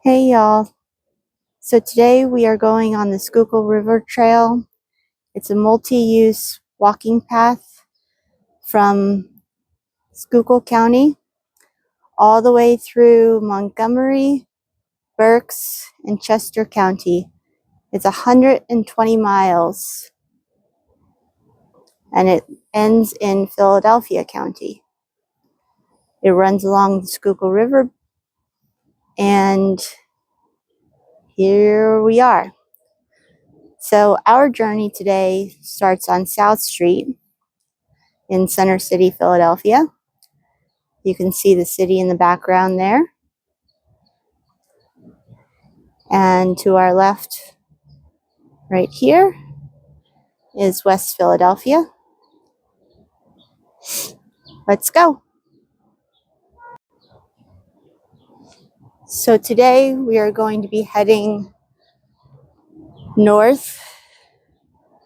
Hey y'all. So today we are going on the Schuylkill River Trail. It's a multi-use walking path from Schuylkill County all the way through Montgomery, Berks, and Chester County. It's 120 miles and it ends in Philadelphia County. It runs along the Schuylkill River, and here we are. So our journey today starts on South Street in Center City, Philadelphia. You can see the city in the background there. And to our left, right here, is West Philadelphia. Let's go. So today we are going to be heading north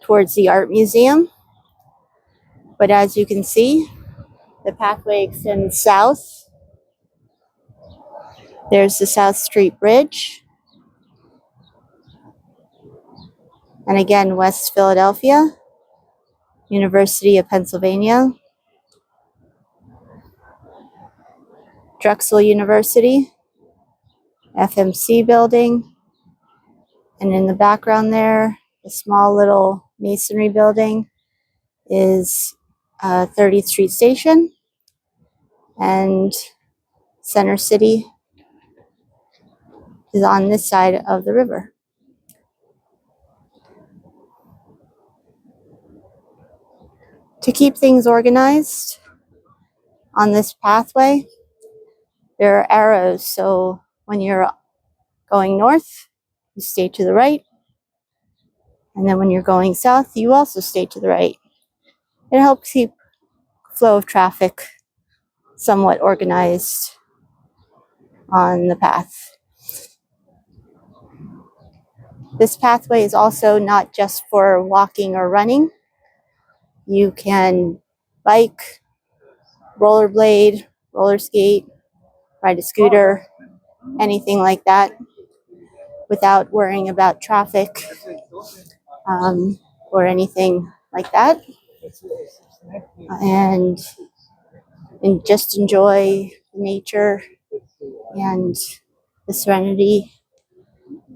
towards the art museum. But as you can see, the pathway extends south. There's the South Stree Bridge. And again, West Philadelphia, University of Pennsylvania, Drexel University, FMC building. And in the background there, a small little masonry building is 30th Street Station, and Center City is on this side of the river. To keep things organized on this pathway, there are arrows, so when you're going north, you stay to the right, and then when you're going south, you also stay to the right. It helps keep flow of traffic somewhat organized on the path. This pathway is also not just for walking or running. You can bike, rollerblade, roller skate, ride a scooter, anything like that without worrying about traffic or anything like that. And just enjoy nature and the serenity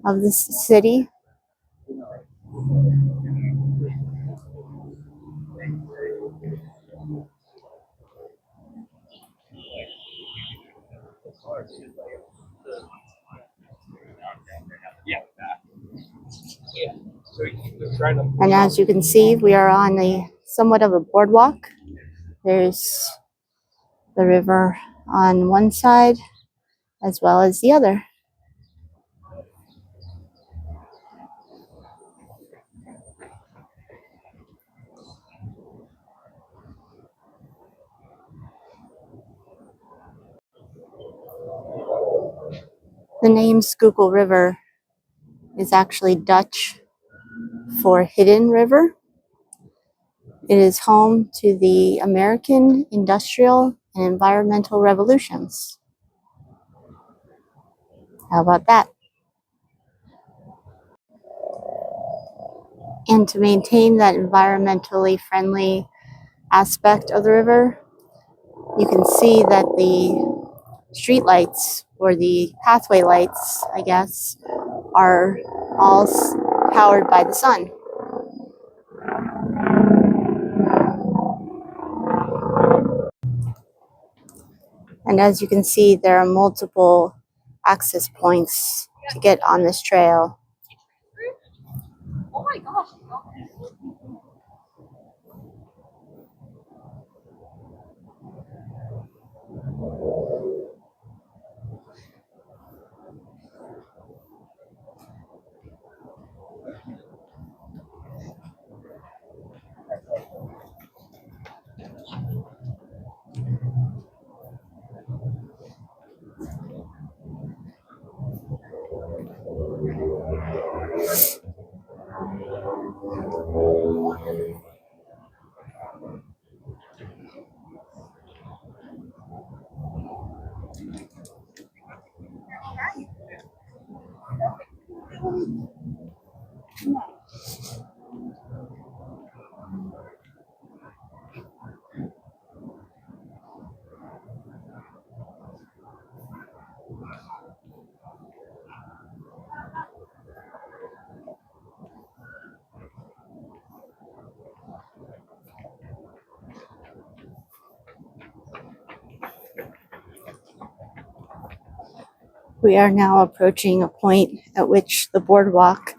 of this city. And as you can see, we are on a somewhat of a boardwalk. There's the river on one side as well as the other. The name Schuylkill River is actually Dutch for hidden river. It is home to the American industrial and environmental revolutions. How about that? And to maintain that environmentally friendly aspect of the river, you can see that the street lights, or the pathway lights, I guess, are all powered by the sun. And as you can see, there are multiple access points to get on this trail. Oh my gosh. We are now approaching a point at which the boardwalk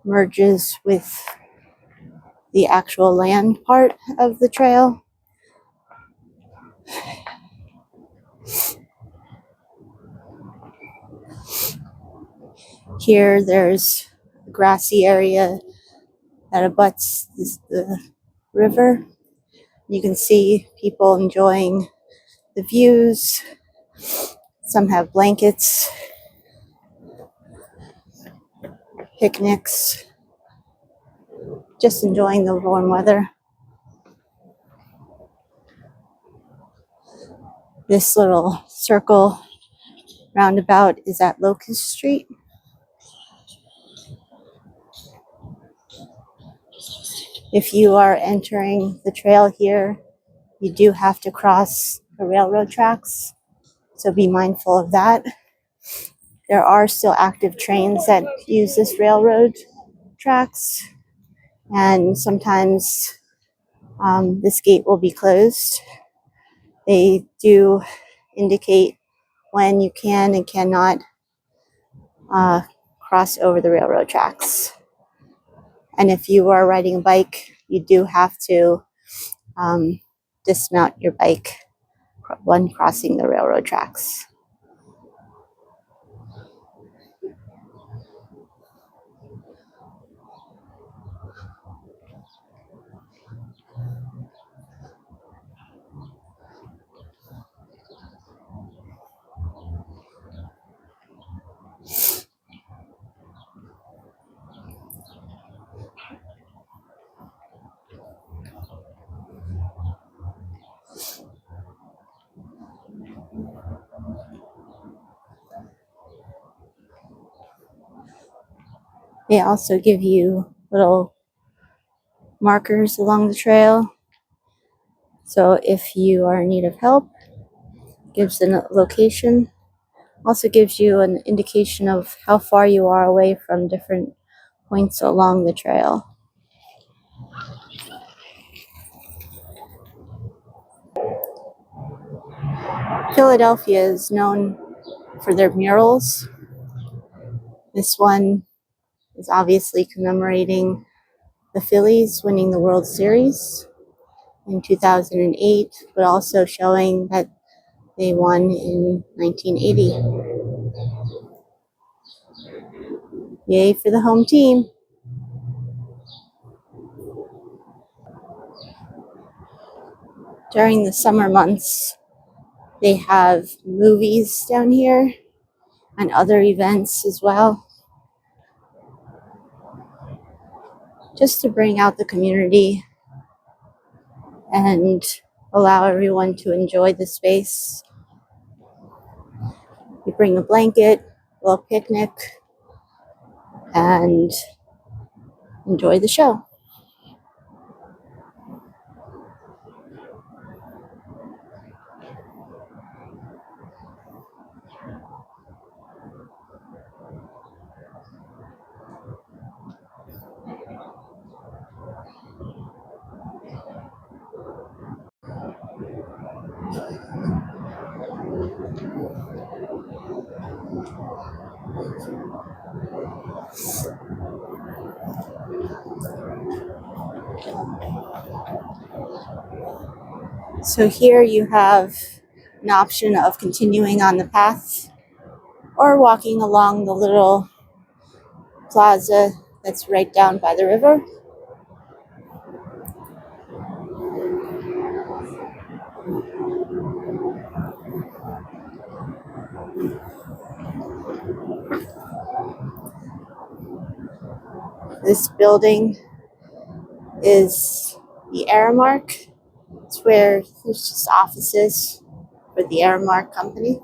merges with the actual land part of the trail. Here there's a grassy area that abuts the river. You can see people enjoying the views. Some have blankets, picnics, just enjoying the warm weather. This little circle roundabout is at Locust Street. If you are entering the trail here, you do have to cross the railroad tracks, so be mindful of that. There are still active trains that use this railroad tracks, and sometimes this gate will be closed. They do indicate when you can and cannot cross over the railroad tracks. And if you are riding a bike, you do have to dismount your bike when crossing the railroad tracks. They also give you little markers along the trail. So if you are in need of help, gives a location. Also gives you an indication of how far you are away from different points along the trail. Philadelphia is known for their murals. This one is obviously commemorating the Phillies winning the World Series in 2008, but also showing that they won in 1980. Yay for the home team. During the summer months, they have movies down here and other events as well, just to bring out the community and allow everyone to enjoy the space. You bring a blanket, a little picnic, and enjoy the show. So here you have an option of continuing on the path or walking along the little plaza that's right down by the river. This building is the Aramark. It's where there's just offices for the Aramark company.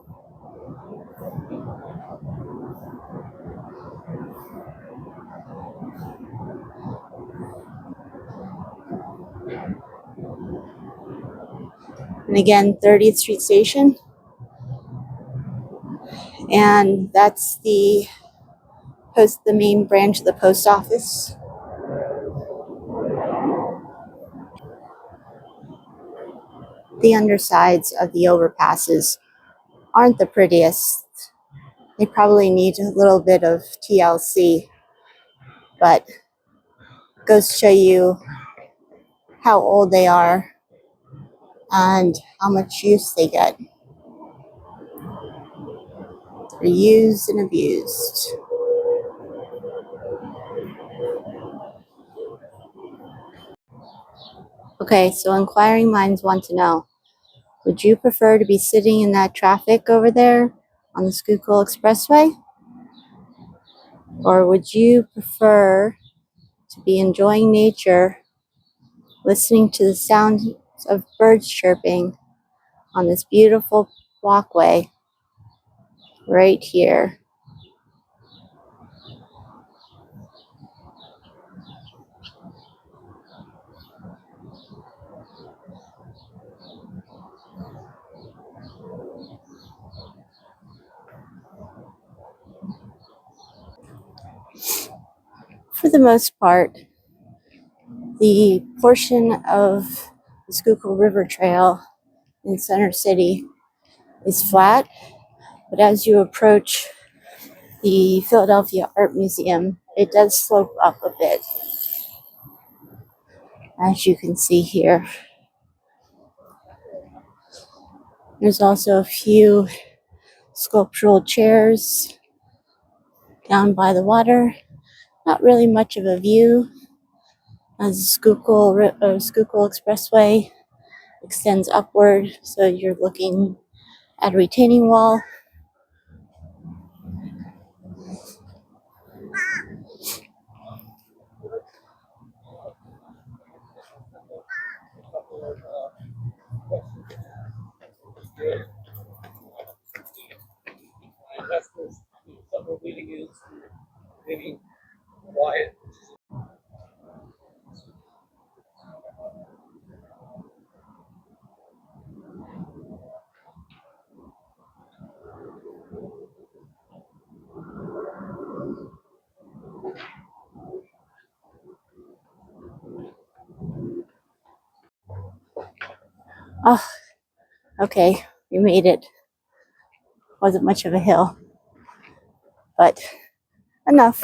And again, 30th Street Station. And that's the main branch of the post office. The undersides of the overpasses aren't the prettiest. They probably need a little bit of TLC, but it goes to show you how old they are and how much use they get. They're used and abused. Okay, so inquiring minds want to know, would you prefer to be sitting in that traffic over there on the Schuylkill Expressway? Or would you prefer to be enjoying nature, listening to the sounds of birds chirping on this beautiful walkway right here? For the most part, the portion of the Schuylkill River Trail in Center City is flat, but as you approach the Philadelphia Art Museum, it does slope up a bit, as you can see here. There's also a few sculptural chairs down by the water. Not really much of a view as the Schuylkill Expressway extends upward, so you're looking at a retaining wall. Oh, okay, we made it. Wasn't much of a hill, but enough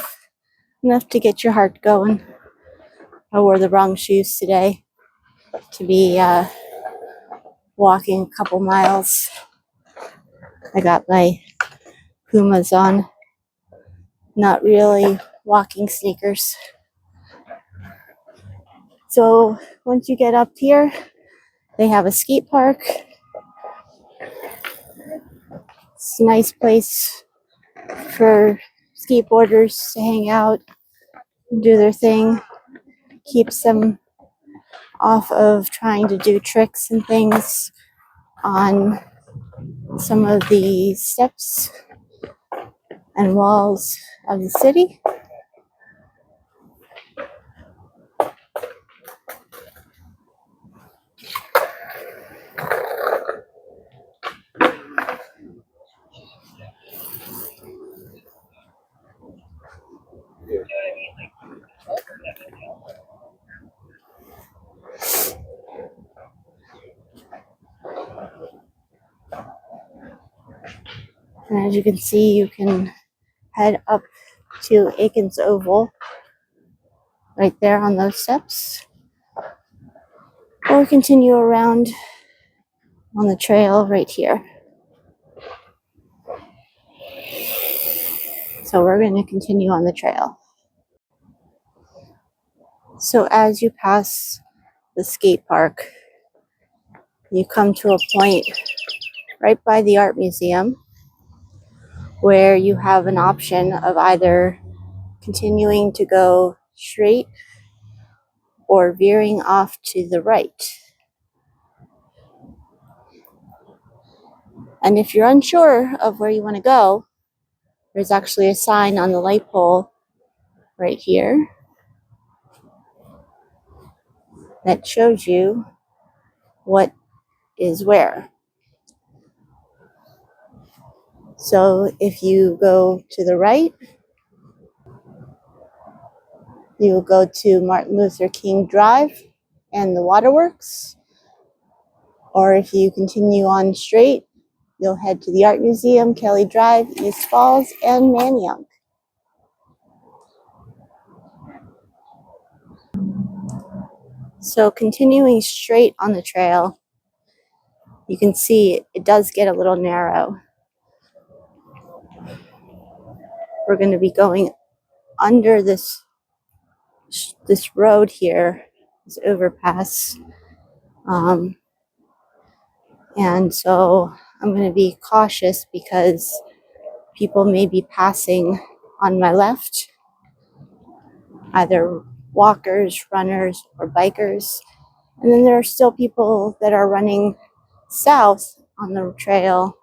to get your heart going. I wore the wrong shoes today to be walking a couple miles. I got my Pumas on, not really walking sneakers. So once you get up here, they have a skate park. It's a nice place for skateboarders to hang out, do their thing. Keeps them off of trying to do tricks and things on some of the steps and walls of the city. And as you can see, you can head up to Aiken's Oval right there on those steps, or continue around on the trail right here. So we're going to continue on the trail. So as you pass the skate park, you come to a point right by the art museum where you have an option of either continuing to go straight or veering off to the right. And if you're unsure of where you want to go, there's actually a sign on the light pole right here that shows you what is where. So if you go to the right, you will go to Martin Luther King Drive and the waterworks. Or if you continue on straight, you'll head to the Art Museum, Kelly Drive, East Falls, and Manayunk. So continuing straight on the trail, you can see it does get a little narrow. We're going to be going under this road here, this overpass. And so I'm going to be cautious because people may be passing on my left, either walkers, runners, or bikers. And then there are still people that are running south on the trail,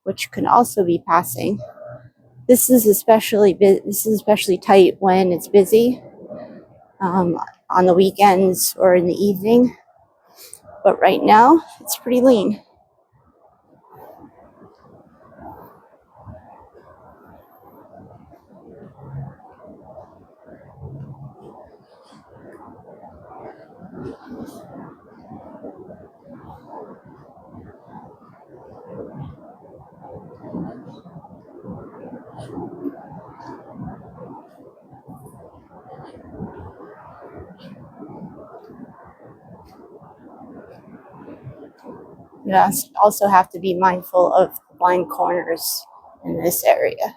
which can also be passing. This is especially tight when it's busy, on the weekends or in the evening. But right now, it's pretty lean. You also have to be mindful of blind corners in this area.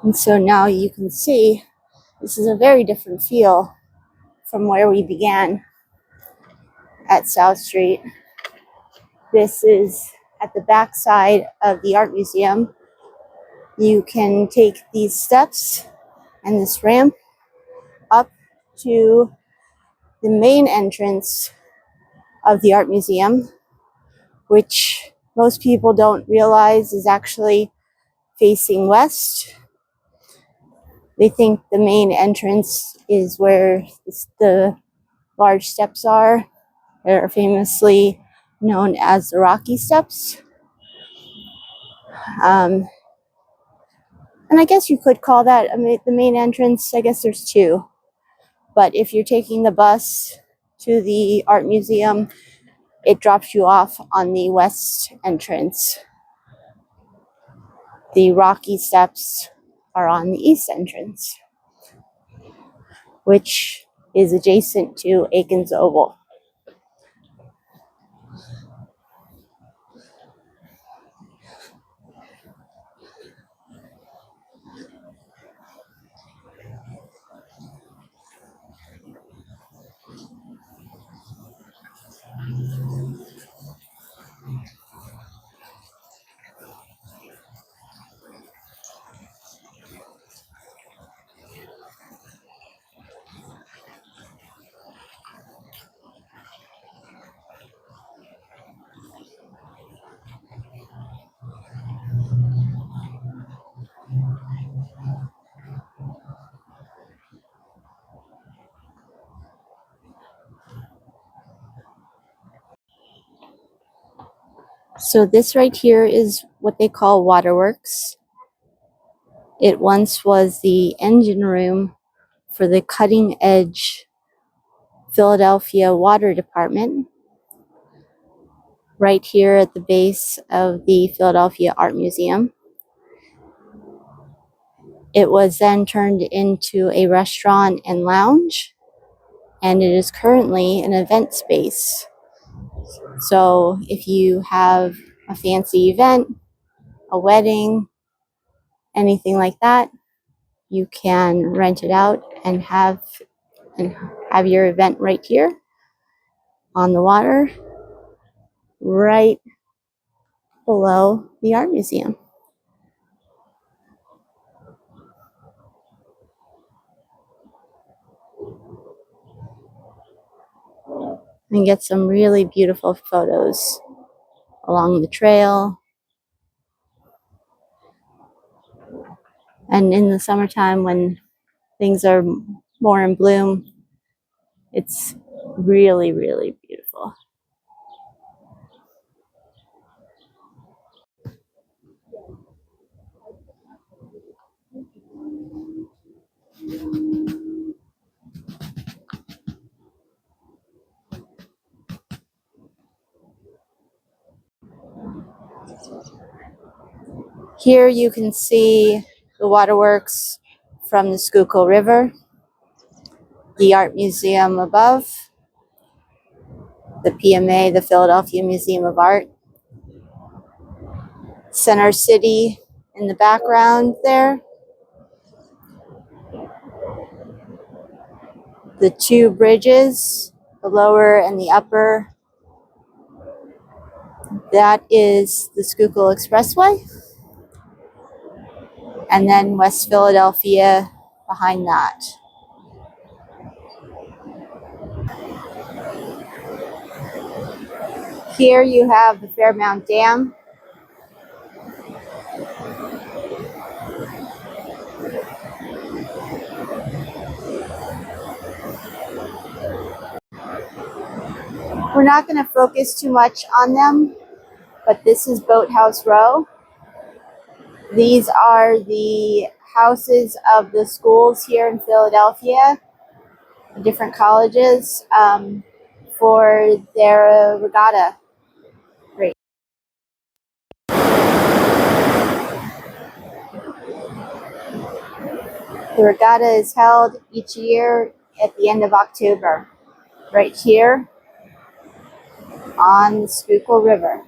And so now you can see this is a very different feel from where we began at South Street. This is at the back side of the Art Museum. You can take these steps and this ramp up to the main entrance of the Art Museum, which most people don't realize is actually facing west. They think the main entrance is where the large steps are. They're famously known as the Rocky Steps. And I guess you could call that the main entrance. I guess there's two. But if you're taking the bus to the Art Museum, it drops you off on the west entrance. The Rocky Steps are on the east entrance, which is adjacent to Aikens Oval. So this right here is what they call waterworks. It once was the engine room for the cutting edge Philadelphia Water Department, right here at the base of the Philadelphia Art Museum. It was then turned into a restaurant and lounge, and it is currently an event space. So if you have a fancy event, a wedding, anything like that, you can rent it out and have your event right here on the water, right below the art museum. And get some really beautiful photos along the trail. And in the summertime, when things are more in bloom, it's really, really beautiful. Here you can see the waterworks from the Schuylkill River, the art museum above, the PMA, the Philadelphia Museum of Art, Center City in the background there, the two bridges, the lower and the upper, that is the Schuylkill Expressway, and then West Philadelphia behind that. Here you have the Fairmount Dam. We're not going to focus too much on them, but this is Boathouse Row. These are the houses of the schools here in Philadelphia, the different colleges, for their regatta. Great. The regatta is held each year at the end of October, right here on the Schuylkill River.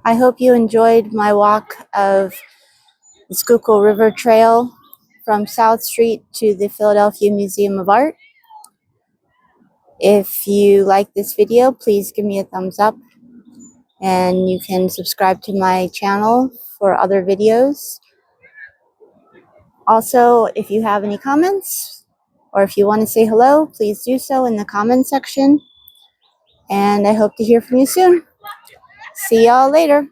I hope you enjoyed my walk of the Schuylkill River Trail from South Street to the Philadelphia Museum of Art. If you like this video, please give me a thumbs up, and you can subscribe to my channel for other videos. Also, if you have any comments or if you want to say hello, please do so in the comment section. And I hope to hear from you soon. See y'all later.